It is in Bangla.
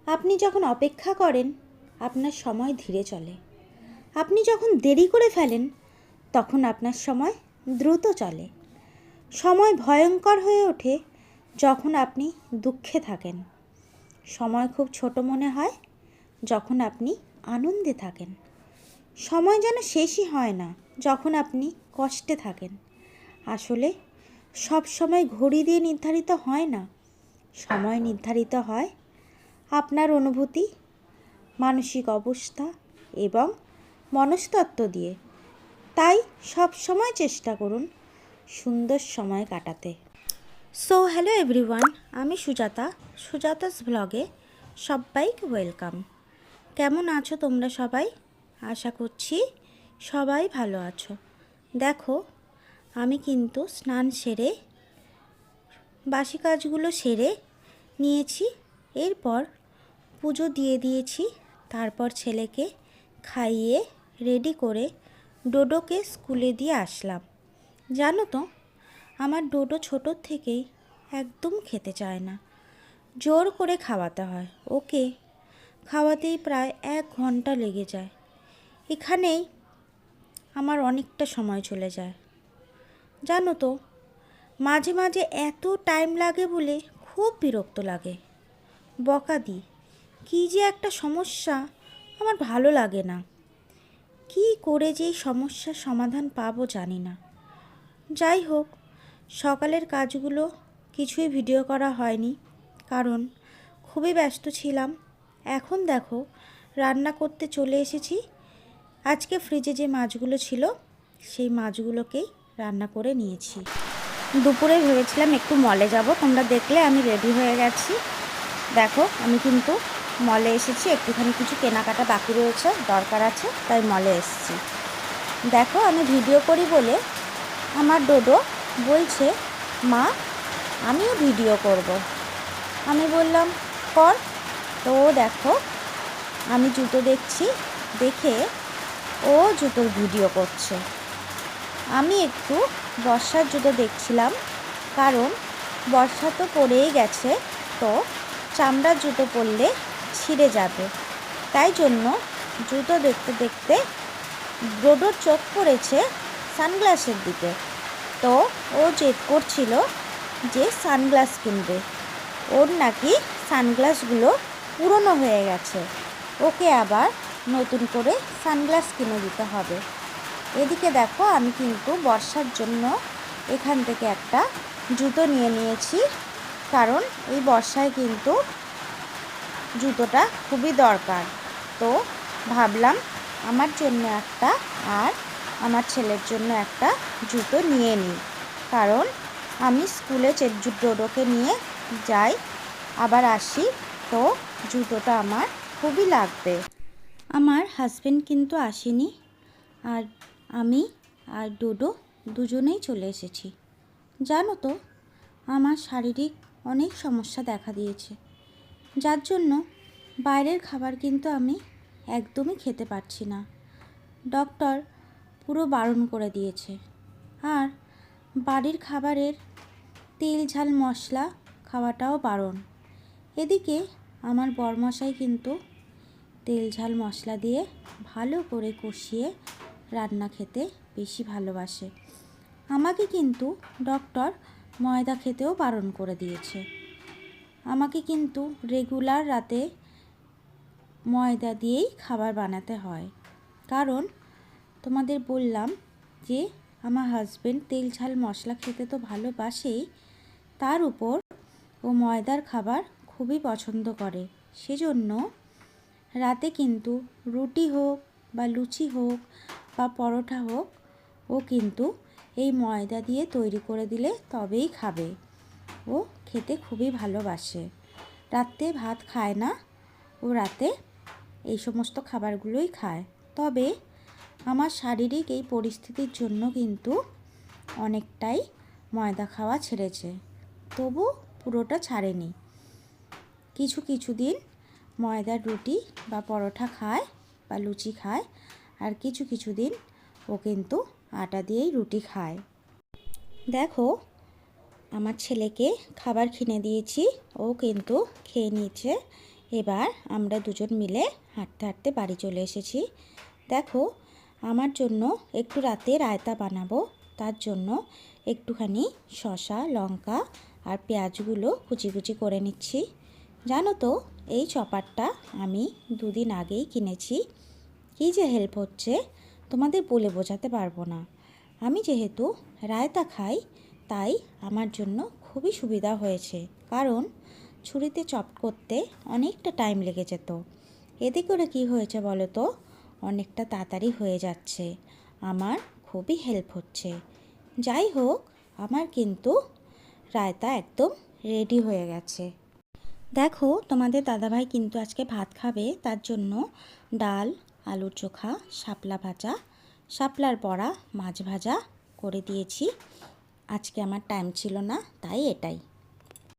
আপনি যখন অপেক্ষা করেন আপনার সময় ধীরে চলে, আপনি যখন দেরি করে ফেলেন তখন আপনার সময় দ্রুত চলে। সময় ভয়ঙ্কর হয়ে ওঠে যখন আপনি দুঃখে থাকেন। সময় খুব ছোট মনে হয় যখন আপনি আনন্দে থাকেন। সময় যেন শেষই হয় না যখন আপনি কষ্টে থাকেন। আসলে সব সময় ঘড়ি দিয়ে নির্ধারিত হয় না, সময় নির্ধারিত হয় আপনার অনুভূতি, মানসিক অবস্থা এবং মনস্তত্ত্ব দিয়ে। তাই সব সময় চেষ্টা করুন সুন্দর সময় কাটাতে। সো হ্যালো এভরিওয়ান, আমি সুজাতাস ব্লগে সবাইকে ওয়েলকাম। কেমন আছো তোমরা সবাই? আশা করছি সবাই ভালো আছো। দেখো, আমি কিন্তু স্নান সেরে বাসি কাজগুলো সেরে নিয়েছি। এরপর পুজো দিয়ে দিয়েছি। তারপর ছেলেকে খাইয়ে রেডি করে ডোডোকে স্কুলে দিয়ে আসলাম। জানো তো, আমার ডোডো ছোটোর থেকেই একদম খেতে চায় না। জোর করে খাওয়াতে হয়। ওকে খাওয়াতেই প্রায় 1 ঘন্টা লেগে যায়। এখানেই আমার অনেকটা সময় চলে যায়। জানো তো, মাঝে মাঝে এত টাইম লাগে বলে খুব বিরক্ত লাগে। বকা দিই, কী যে একটা সমস্যা, আমার ভালো লাগে না। কী করে যে এই সমস্যার সমাধান পাবো জানি না। যাই হোক, সকালের কাজগুলো কিছুই ভিডিও করা হয়নি, কারণ খুবই ব্যস্ত ছিলাম। এখন দেখো, রান্না করতে চলে এসেছি। আজকে ফ্রিজে যে মাছগুলো ছিল সেই মাছগুলোকেই রান্না করে নিয়েছি। দুপুরে ভেবেছিলাম একটু মলে যাব, তোমরা দেখলে আমি রেডি হয়ে গেছি। দেখো, আমি কিন্তু মলে এসেছি, একটুখানি কিছু কেনাকাটা বাকি রয়েছে, দরকার আছে, তাই মলে এসেছি। দেখো, আমি ভিডিও করি বলে আমার ডোডো বলছে, মা আমিও ভিডিও করব। আমি বললাম কর। তো দেখো, আমি জুতো দেখছি, দেখে ও জুতোর ভিডিও করছে। আমি একটু বর্ষার জুতো দেখছিলাম, কারণ বর্ষা তো পড়েই গেছে, তো চামড়ার জুতো পরলে ছিঁড়ে যাবে। তাই জন্য জুতো দেখতে দেখতে ডোডোর চোখ পড়েছে সানগ্লাসের দিকে। তো ও জেদ করছিল যে সানগ্লাস কিনবে। ওর নাকি সানগ্লাসগুলো পুরনো হয়ে গেছে, ওকে আবার নতুন করে সানগ্লাস কিনে দিতে হবে। এদিকে দেখো, আমি কিন্তু বর্ষার জন্য এখান থেকে একটা জুতো নিয়ে নিয়েছি, কারণ এই বর্ষায় কিন্তু জুতোটা খুবই দরকার। তো ভাবলাম আমার জন্য একটা আর আমার ছেলের জন্য একটা জুতো নিয়ে নিই, কারণ আমি স্কুলে ডোডোকে নিয়ে যাই আবার আসি, তো জুতোটা আমার খুবই লাগবে। আমার হাজবেন্ড কিন্তু আসেনি, আর আমি আর ডোডো দুজনেই চলে এসেছি। জানো তো, আমার শারীরিক অনেক সমস্যা দেখা দিয়েছে, যার জন্য বাইরের খাবার কিন্তু আমি একদমই খেতে পারছি না। ডক্টর পুরো বারণ করে দিয়েছে। আর বাড়ির খাবারের তেল ঝাল মশলা খাওয়াটাও বারণ। এদিকে আমার বরমশাই কিন্তু তেল ঝাল মশলা দিয়ে ভালো করে কষিয়ে রান্না খেতে বেশি ভালোবাসে। আমাকে কিন্তু ডক্টর ময়দা খেতেও বারণ করে দিয়েছে। আমাকে কিন্তু রেগুলার রাতে ময়দা দিয়েই খাবার বানাতে হয়, কারণ তোমাদের বললাম যে আমার হাজবেন্ড তেল ঝাল মশলা খেতে তো ভালোবাসেই, তার উপর ও ময়দার খাবার খুবই পছন্দ করে। সেজন্য রাতে কিন্তু রুটি হোক বা লুচি হোক বা পরোটা হোক, ও কিন্তু এই ময়দা দিয়ে তৈরি করে দিলে তবেই খাবে। ও খেতে খুবই ভালোবাসে। রাতে ভাত খায় না, ও রাতে এই সমস্ত খাবারগুলোই খায়। তবে আমার শারীরিক এই পরিস্থিতির জন্য কিন্তু অনেকটাই ময়দা খাওয়া ছেড়েছে, তবু পুরোটা ছাড়েনি। কিছু কিছু দিন ময়দার রুটি বা পরোটা খায় বা লুচি খায়, আর কিছু কিছু দিন ও কিন্তু আটা দিয়েই রুটি খায়। দেখো, আমার ছেলেকে খাবার কিনে দিয়েছি, ও কিন্তু খেয়ে নিয়েছে। এবার আমরা দুজন মিলে হাঁটতে হাঁটতে বাড়ি চলে এসেছি। দেখো, আমার জন্য একটু রাতে রায়তা বানাবো, তার জন্য একটুখানি শসা, লঙ্কা আর পেঁয়াজগুলো কুচি কুচি করে নিচ্ছি। জানো তো, এই চপারটা আমি 2 দিন আগেই কিনেছি। কী যে হেল্প হচ্ছে তোমাদের বলে বোঝাতে পারবো না। আমি যেহেতু রায়তা খাই, তাই আমার জন্য খুবই সুবিধা হয়েছে, কারণ ছুরিতে চপ করতে অনেকটা টাইম লেগে যেত। এতে করে কি হয়েছে বলো তো, অনেকটা তাড়াতাড়ি হয়ে যাচ্ছে, আমার খুবই হেল্প হচ্ছে। যাই হোক, আমার কিন্তু রায়তা একদম রেডি হয়ে গেছে। দেখো, তোমাদের দাদাভাই কিন্তু আজকে ভাত খাবে, তার জন্য ডাল, আলুর চোখা, শাপলা ভাজা, শাপলার বড়া, মাছ ভাজা করে দিয়েছি। আজকে আমার টাইম ছিল না, তাই এটাই।